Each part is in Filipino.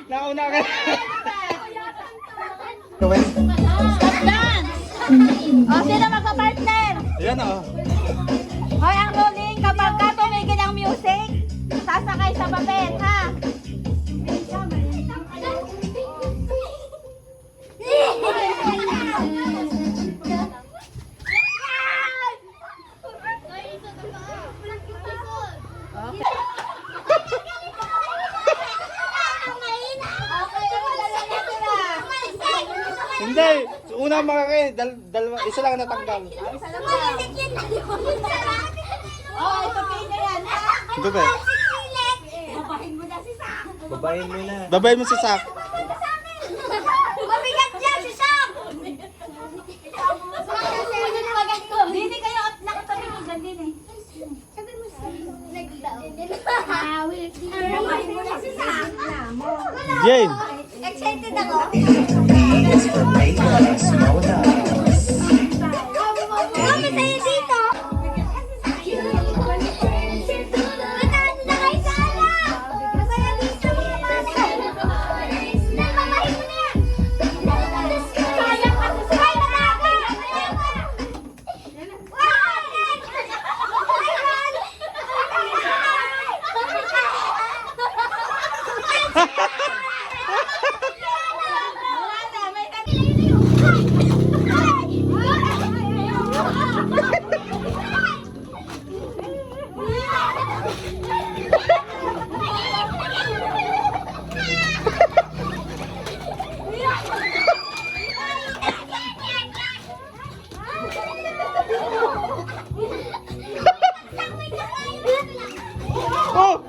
Nauna ka. Stop dance! O, sino magpa-partner? Yan o. Hoy, ang ruling, kapag ka tumigil ang music, sasakay sa papel, ha? Hindi. Una makakain. Isa lang natanggal. Oh, ito kayo yan, ha? Ito ba? Babahin mo na si Sam. Babayin mo si Sak. Mabigat yan si Sam! Hindi kayo nakatabi ko dyan din eh. Babahin mo na si Sam. Jane. Excited ako. Mami, tayo dito. Mataas na kayo sa alam. Masaya dito. Nalmamahin mo na yan. Sayang ka sa sakay na natin. Oh!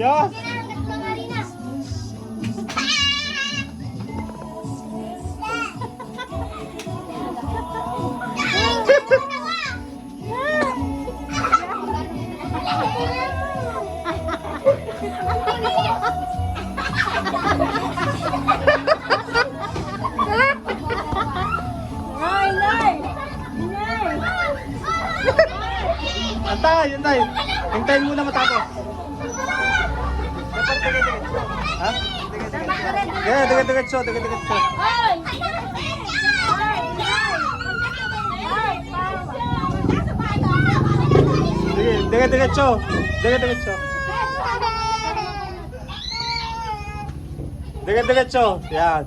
Yes! Antay, antay. Hintayin muna matapos. Ha? Yeah, diretso. Diretso. Yan.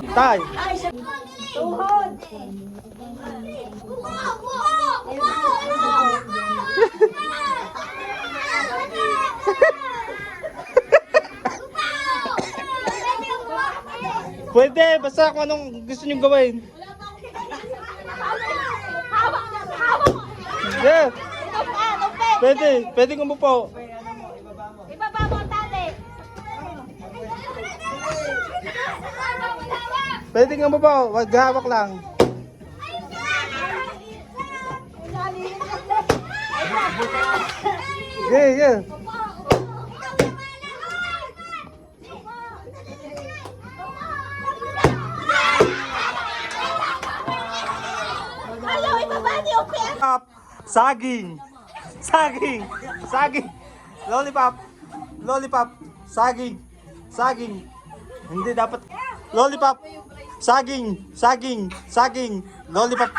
Tay. Tuhod. Pwede, basta kung anong gusto nyo gawin. Yeah. Pwede kung po. Ibaba mo ang tali. Pwede nga po, wag hawak lang. Yeah. Ayaw, ibaba niyo, okay? Saging. Lollipop. Saging. Hindi dapat. Lollipop. Saging. Lollipop.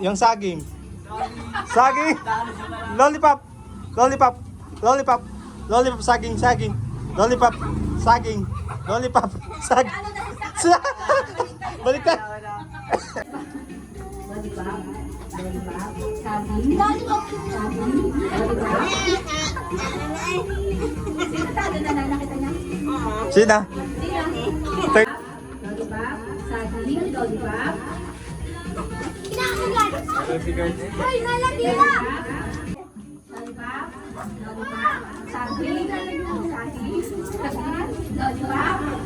Yung saging. Lollipop. Saging. Lollipop. Saging. Baliktad. Sino? Hoy, nalatila!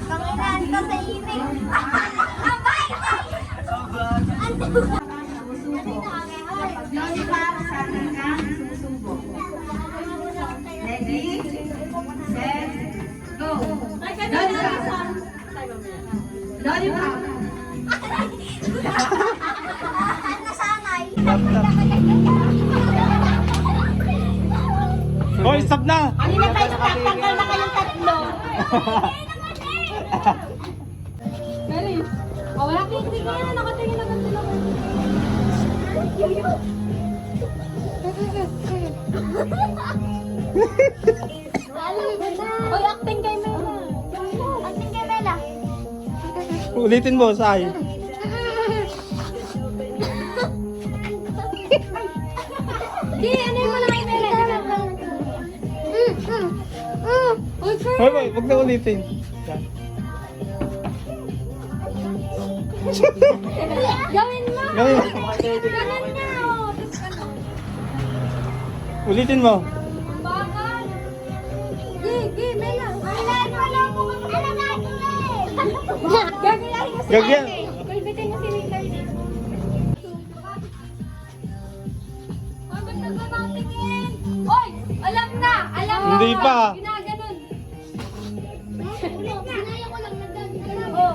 Pangilan ka sa imig. Abay! Ready, set, go. Lollipop. Nasanay. Hoy, stop na! Kanina tayo nakatanggal na kayong tatlo. Mary, wala kang na nakatingin na sila. Hoy, acting kay Mela. Acting kay Mela. Ulitin mo, Sai. Di, ano yung malaki Mela? Hoy, wag na ulitin. Gawin mo. Gawin. Ganun niya, oh. Ulitin mo. Bakal. Gi, Mela. Wala mo kung ano gagawin. Gagayahin mo si Gagyan. Ate. Kulbitin mo si Mela. Ay, ba't nagbabatingin? Oy, alam na. Hindi pa. Ginaganon. Ginaya ko lang nagaganon. Oh.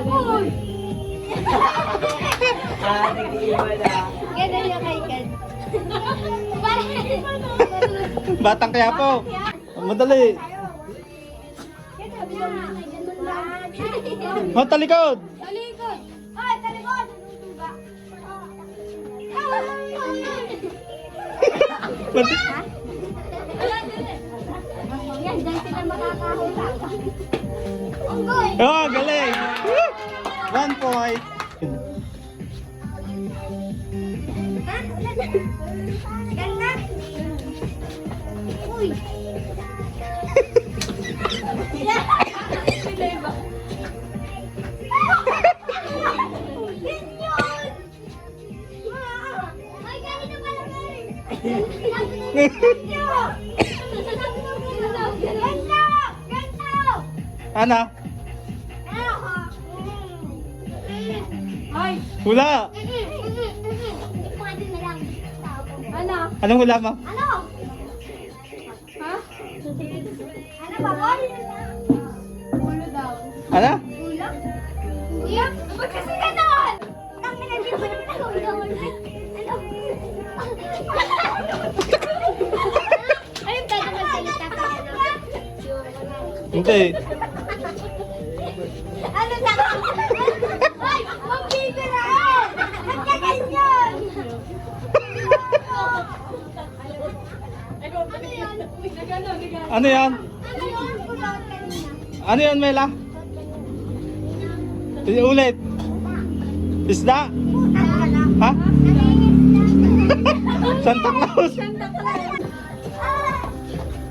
Uy! Ganun yung kay Ken. Batang kaya po. Madali. Oh, talikod. Talikod! Ay, talikod! Yan, dahil sila makakahula. Unggoy! Oh, galing. Woo! 1 point. Ha? Ganda? Uy! Yan yun! Ay, ganito pala Mary! Ganto! Ganto! Ano? Ay! Hula. Pwede na lang. Ano? Anong hula mo? Ano? Ha? Ano ba, boy? Ulo daw. Ano? Ulo? Ulo? Ba't kasi ganon? Ang hindi mo naman ako ulo. Ayun, pwede magsalita ka na. Hindi. Ano na? Ay, magbibiraan! Ba't ka ganyan? Ano yan? Ano yun? Kulot kanina. Ano yan, Mela? Ulit. Isda? Ha? Santa Claus.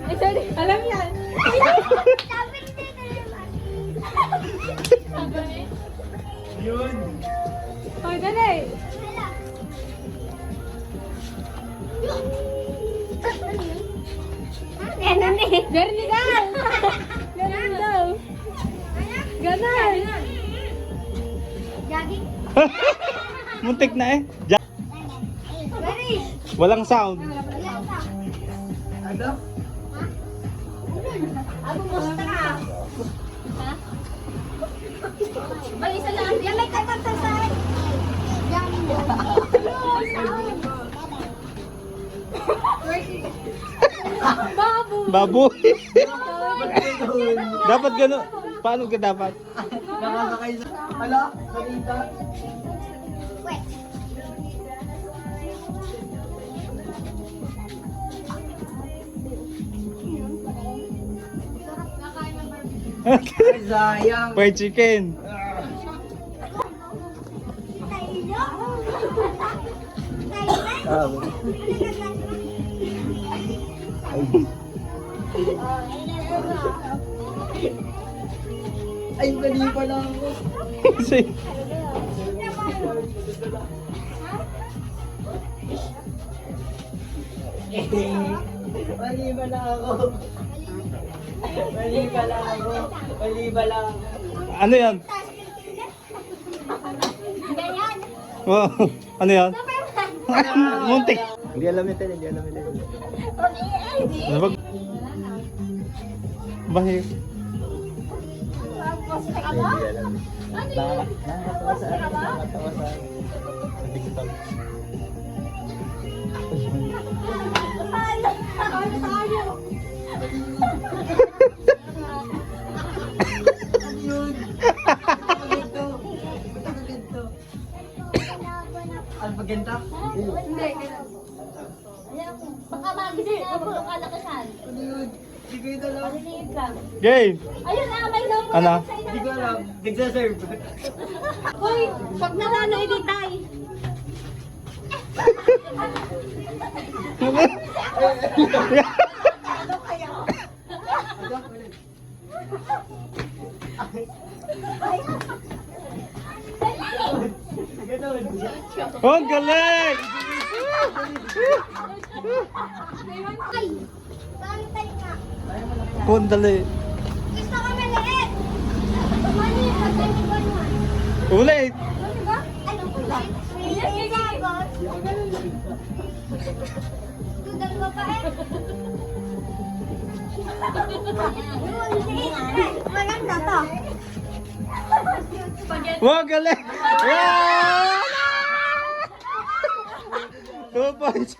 Ay, sorry. Alam yan. Sabi hindi na naman. Yun. Ay, dali. Ganon eh. Ganon daw. Ganon daw. Ganon. Jogging? Muntik na eh. Gary. Walang sound. Ano? Ako musta ka? Ha? Ay, isa lang. Yan, may kakanta sa akin. Jogging daw. Baboy. Dapat gano'n. Paano ka dapat? Nakasakay sa... Hala, salita. Ay, sayang. Fried chicken. Ay, mali pa lang ako. Kasi- Mali ba lang ako? Mali ba lang ako? Mali ba lang ako? Ano yan? Ganyan. Oh, ano yan? Superman. Muntik. Hindi alam ito, hindi alam ito. Ano ba? Bahir. Hindi alam. Nakakatawa sa akin, nakakatawa sa TikTok. Alpagenta? Hindi. Baka magising na ako ng kalakasan. Ano yun? Hindi ko ito alam. Maliliit lang. Game. Ayun na, may logo Ano? na sa Hindi ko alam. Nagsaserve. Hoy, pag nanalo, ibitay. Ano kaya? Ganun. Oh, ang galing! Ay, bantay nga. Oh, ang dali. Gusto ko maliit. Mali, bantay ni Bonman. Ulit! Ano ba? Ano ko ba? Sige, gagot. Tudal mo pa eh. Maganda to. Wow, galing! Wow! 2 points.